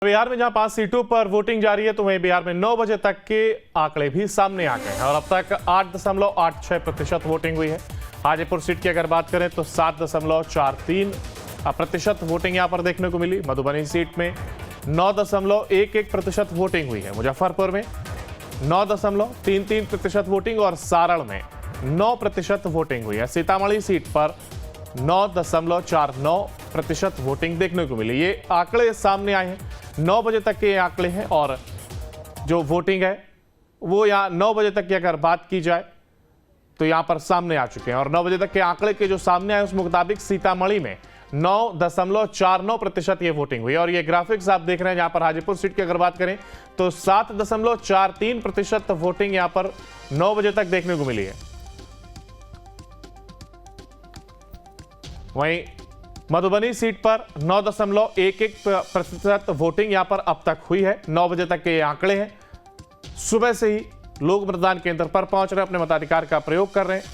बिहार में जहां 5 सीटों पर वोटिंग जारी है तो वहीं बिहार में 9 बजे तक के आंकड़े भी सामने आ गए हैं और अब तक 8.86% वोटिंग हुई है। हाजीपुर सीट की अगर बात करें तो 7.43% वोटिंग यहां पर देखने को मिली। मधुबनी सीट में 9.11% वोटिंग हुई है। मुजफ्फरपुर में 9.33% वोटिंग और सारण में 9% वोटिंग हुई है। सीतामढ़ी सीट पर 9.49% वोटिंग देखने को मिली। ये आंकड़े सामने आए हैं, 9 बजे तक के आंकड़े हैं और जो वोटिंग है वो यहाँ 9 बजे तक की अगर बात की जाए तो यहाँ पर सामने आ चुके हैं और 9 बजे तक के आंकड़े के जो सामने आए उस मुताबिक सीतामढ़ी में 9.49% ये वोटिंग हुई और ये ग्राफिक्स आप देख रहे हैं। जहां पर हाजीपुर सीट की अगर बात करें तो 7.43% वोटिंग यहाँ पर 9 बजे तक देखने को मिली है। वहीं मधुबनी सीट पर 9.11% वोटिंग यहां पर अब तक हुई है। 9 बजे तक के आंकड़े हैं। सुबह से ही लोग मतदान केंद्र पर पहुंच रहे हैं, अपने मताधिकार का प्रयोग कर रहे हैं।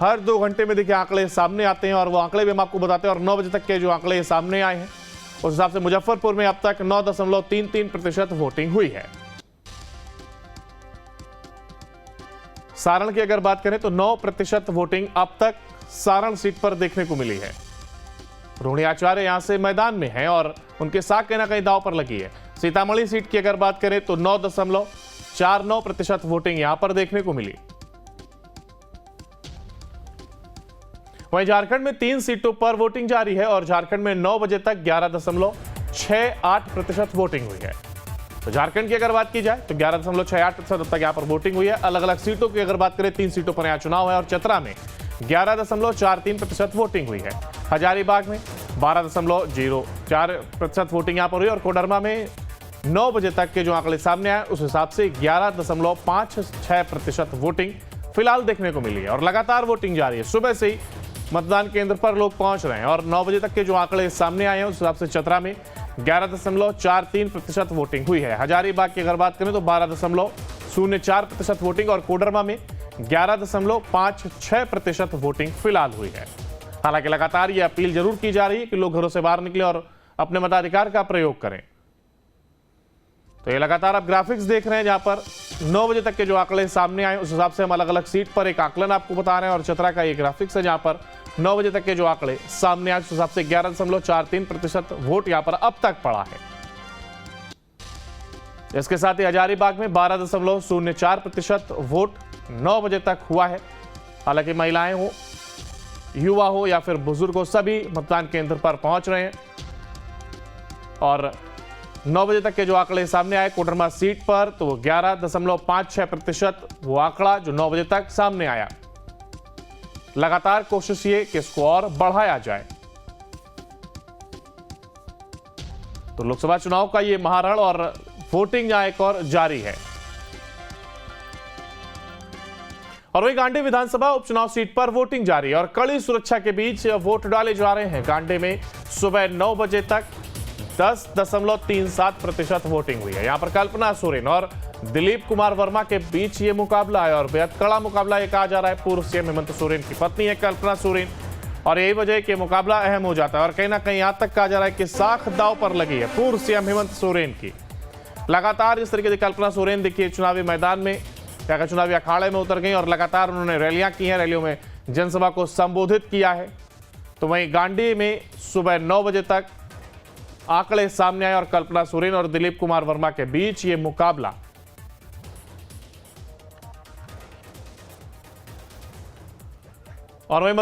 हर 2 घंटे में देखिए आंकड़े सामने आते हैं और वो आंकड़े भी हम आपको बताते हैं और 9 बजे तक के जो आंकड़े सामने आए हैं उस हिसाब से मुजफ्फरपुर में अब तक 9.33% वोटिंग हुई है। सारण की अगर बात करें तो 9% वोटिंग अब तक सारण सीट पर देखने को मिली है। रोहिणी आचार्य यहां से मैदान में हैं और उनके साथ कहीं ना कहीं दांव पर लगी है। सीतामढ़ी सीट की अगर बात करें तो 9.49% वोटिंग यहां पर देखने को मिली। वहीं झारखंड में 3 सीटों पर वोटिंग जारी है और झारखंड में 9 बजे तक 11.68% वोटिंग हुई है। तो झारखंड की अगर बात की जाए तो 11.68% तक यहां पर वोटिंग हुई है। अलग अलग सीटों की अगर बात करें 3 सीटों पर यहां चुनाव है और चतरा में 11.43% वोटिंग हुई है। हजारीबाग में 12.04% वोटिंग यहां पर हुई और कोडरमा में 9 बजे तक के जो आंकड़े सामने आए उस हिसाब से 11.56% वोटिंग फिलहाल देखने को मिली है और लगातार वोटिंग जारी है। सुबह से ही मतदान केंद्र पर लोग पहुंच रहे हैं और 9 बजे तक के जो आंकड़े सामने आए हैं उस हिसाब से चतरा में 11.43% वोटिंग हुई है। हजारीबाग की अगर बात करें तो 12.04% वोटिंग और कोडरमा में 11.56% वोटिंग फिलहाल हुई है। हालांकि लगातार ये अपील जरूर की जा रही है कि लोग घरों से बाहर निकलें और अपने मताधिकार का प्रयोग करें। तो ये लगातार आप ग्राफिक्स देख रहे हैं जहां पर 9 बजे तक के जो आंकड़े सामने आए उस हिसाब से हम अलग अलग सीट पर एक आकलन आपको बता रहे हैं और चतरा का ये ग्राफिक्स है जहां पर 9 बजे तक के जो आंकड़े सामने आए उस हिसाब से 11.43% वोट यहां पर अब तक पड़ा है। इसके साथ ही हजारीबाग में 12.04% वोट 9 बजे तक हुआ है। हालांकि महिलाएं हो, युवा हो या फिर बुजुर्ग हो, सभी मतदान केंद्र पर पहुंच रहे हैं और 9 बजे तक के जो आंकड़े सामने आए कोडरमा सीट पर तो 11.56% वो आंकड़ा जो 9 बजे तक सामने आया। लगातार कोशिश ये कि इसको और बढ़ाया जाए। तो लोकसभा चुनाव का ये महारण और वोटिंग यहां एक और जारी है। और वही गांडी विधानसभा उपचुनाव सीट पर वोटिंग जारी है और कड़ी सुरक्षा के बीच वोट डाले जा रहे हैं। गांडी में सुबह 9 बजे तक 10.37% वोटिंग हुई है। यहां पर कल्पना सोरेन और दिलीप कुमार वर्मा के बीच ये मुकाबला है और बेहद कड़ा मुकाबला ये कहा जा रहा है। पूर्व सीएम हेमंत सोरेन की पत्नी है कल्पना सोरेन और यही वजह कि मुकाबला अहम हो जाता है और कहीं ना कहीं यहां तक कहा जा रहा है कि साख दांव पर लगी है पूर्व सीएम हेमंत सोरेन की। लगातार इस तरीके से कल्पना सोरेन देखिए चुनावी मैदान में या चुनावी अखाड़े में उतर गई और लगातार उन्होंने रैलियां की हैं, रैलियों में जनसभा को संबोधित किया है। तो वहीं गांडी में सुबह 9 बजे तक आंकड़े सामने आए और कल्पना सोरेन और दिलीप कुमार वर्मा के बीच ये मुकाबला और वहीं